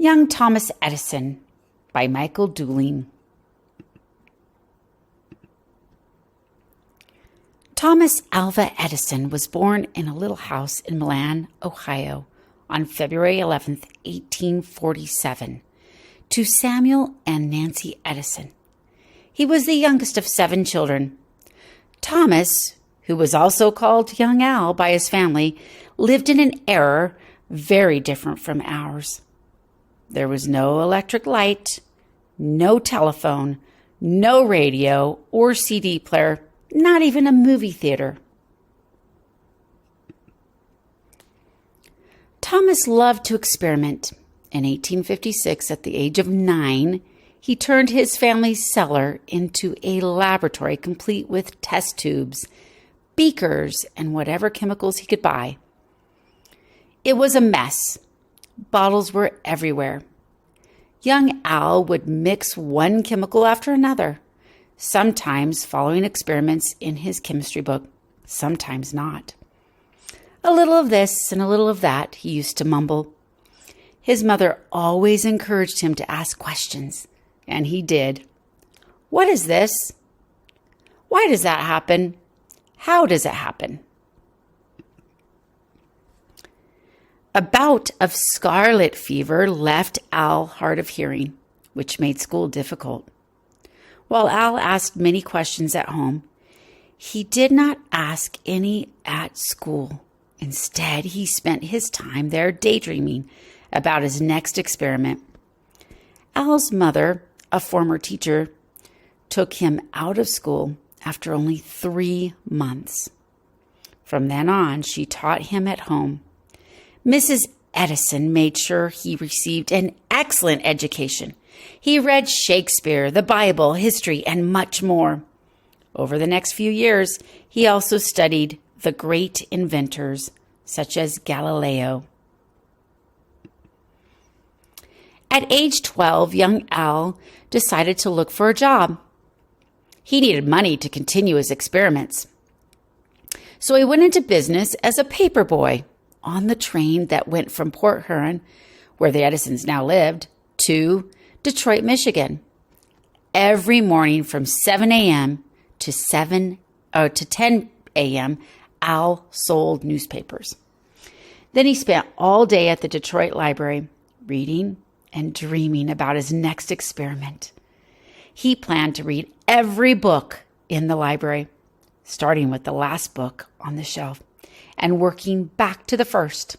Young Thomas Edison by Michael Dooling. Thomas Alva Edison was born in a little house in Milan, Ohio, on February 11th, 1847, to Samuel and Nancy Edison. He was the youngest of 7 children. Thomas, who was also called Young Al by his family, lived in an era very different from ours. There was no electric light, no telephone, no radio or CD player, not even a movie theater. Thomas loved to experiment. In 1856, at the age of 9, he turned his family's cellar into a laboratory complete with test tubes, beakers, and whatever chemicals he could buy. It was a mess. Bottles were everywhere. Young Al would mix one chemical after another, sometimes following experiments in his chemistry book, sometimes not. A little of this and a little of that, he used to mumble. His mother always encouraged him to ask questions, and he did. What is this? Why does that happen? How does it happen? A bout of scarlet fever left Al hard of hearing, which made school difficult. While Al asked many questions at home, he did not ask any at school. Instead, he spent his time there daydreaming about his next experiment. Al's mother, a former teacher, took him out of school after only 3 months. From then on, she taught him at home. Mrs. Edison made sure he received an excellent education. He read Shakespeare, the Bible, history, and much more. Over the next few years, he also studied the great inventors, such as Galileo. At age 12, young Al decided to look for a job. He needed money to continue his experiments. So he went into business as a paper boy on the train that went from Port Huron, where the Edisons now lived, to Detroit, Michigan. Every morning from 7 a.m. to 10 a.m., Al sold newspapers. Then he spent all day at the Detroit Library, reading and dreaming about his next experiment. He planned to read every book in the library, starting with the last book on the shelf and working back to the first.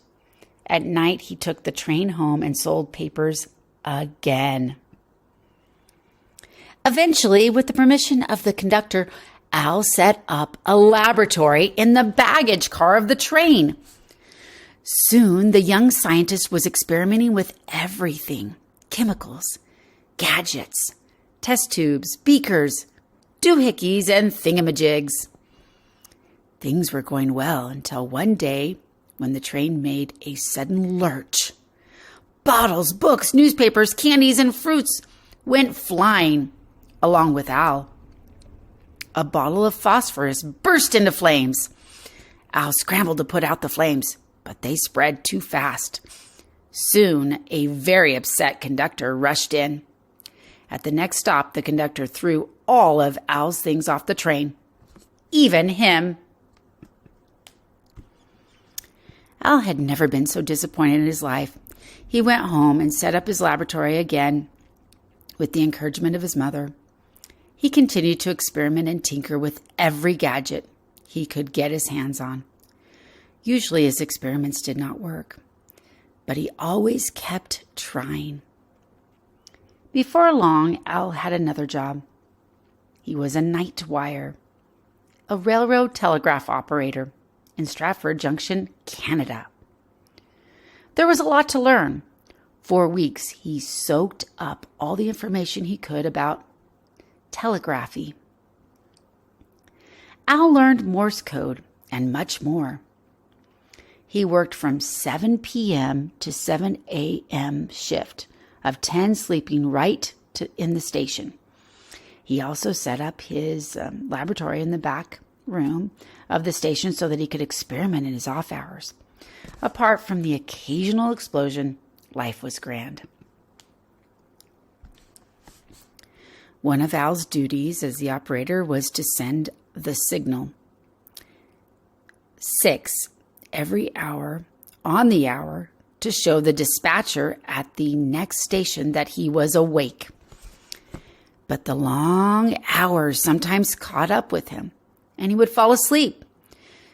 At night, he took the train home and sold papers again. Eventually, with the permission of the conductor, Al set up a laboratory in the baggage car of the train. Soon, the young scientist was experimenting with everything: chemicals, gadgets, test tubes, beakers, doohickeys, and thingamajigs. Things were going well until one day when the train made a sudden lurch. Bottles, books, newspapers, candies, and fruits went flying, along with Al. A bottle of phosphorus burst into flames. Al scrambled to put out the flames, but they spread too fast. Soon, a very upset conductor rushed in. At the next stop, the conductor threw all of Al's things off the train, even him. Al had never been so disappointed in his life. He went home and set up his laboratory again with the encouragement of his mother. He continued to experiment and tinker with every gadget he could get his hands on. Usually his experiments did not work, but he always kept trying. Before long, Al had another job. He was a night wire, a railroad telegraph operator in Stratford Junction, Canada. There was a lot to learn. 4 weeks, he soaked up all the information he could about telegraphy. Al learned Morse code and much more. He worked from 7 p.m. to 7 a.m. shift of 10 sleeping in the station. He also set up his laboratory in the back room of the station so that he could experiment in his off hours. Apart from the occasional explosion, life was grand. One of Al's duties as the operator was to send the signal 6 every hour on the hour to show the dispatcher at the next station that he was awake. But the long hours sometimes caught up with him, and he would fall asleep.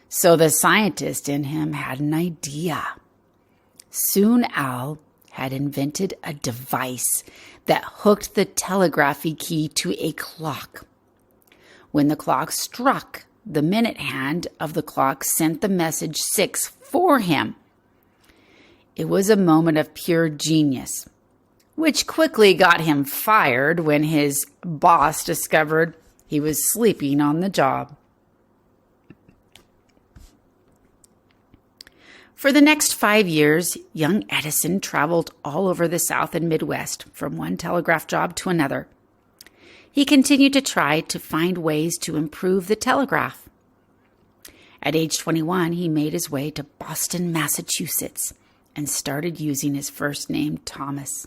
So the scientist in him had an idea. Soon Al had invented a device that hooked the telegraphy key to a clock. When the clock struck, the minute hand of the clock sent the message 6 for him. It was a moment of pure genius, which quickly got him fired when his boss discovered he was sleeping on the job. For the next 5 years, young Edison traveled all over the South and Midwest from one telegraph job to another. He continued to try to find ways to improve the telegraph. At age 21, he made his way to Boston, Massachusetts, and started using his first name, Thomas.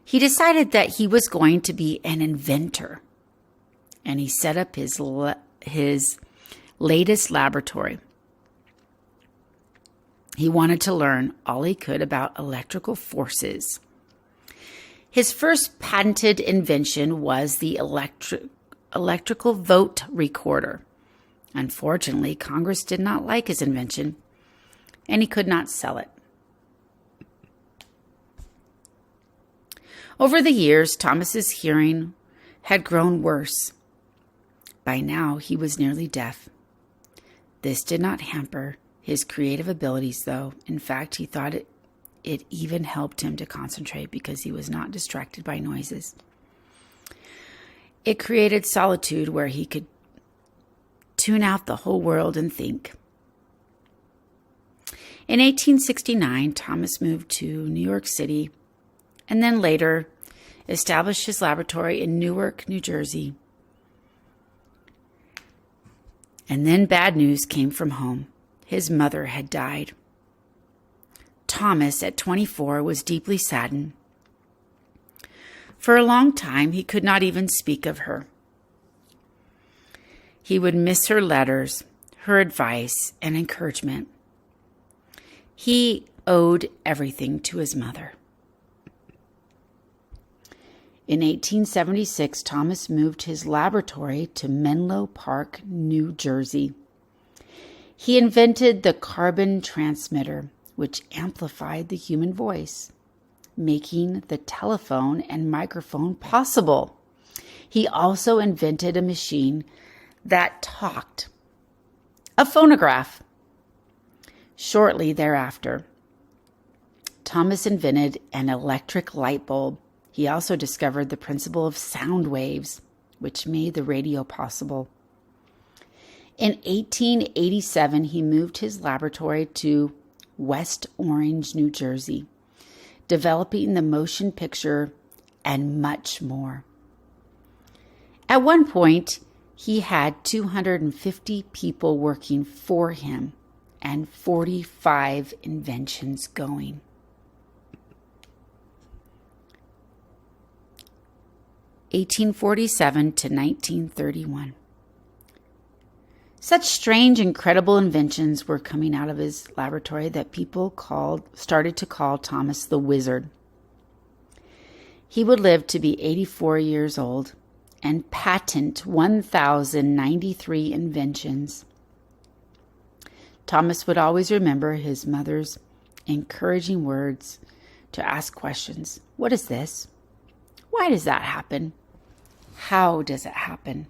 He decided that he was going to be an inventor, and he set up his latest laboratory. He wanted to learn all he could about electrical forces. His first patented invention was the electrical vote recorder. Unfortunately, Congress did not like his invention, and he could not sell it. Over the years, Thomas's hearing had grown worse. By now, he was nearly deaf. This did not hamper his creative abilities, though. In fact, he thought it even helped him to concentrate because he was not distracted by noises. It created solitude where he could tune out the whole world and think. In 1869, Thomas moved to New York City and then later established his laboratory in Newark, New Jersey. And then bad news came from home. His mother had died. Thomas, at 24, was deeply saddened. For a long time, he could not even speak of her. He would miss her letters, her advice, and encouragement. He owed everything to his mother. In 1876, Thomas moved his laboratory to Menlo Park, New Jersey. He invented the carbon transmitter, which amplified the human voice, making the telephone and microphone possible. He also invented a machine that talked, a phonograph. Shortly thereafter, Thomas invented an electric light bulb. He also discovered the principle of sound waves, which made the radio possible. In 1887, he moved his laboratory to West Orange, New Jersey, developing the motion picture and much more. At one point, he had 250 people working for him and 45 inventions going. (1847 to 1931). Such strange, incredible inventions were coming out of his laboratory that people started to call Thomas the Wizard. He would live to be 84 years old and patent 1,093 inventions. Thomas would always remember his mother's encouraging words to ask questions. What is this? Why does that happen? How does it happen?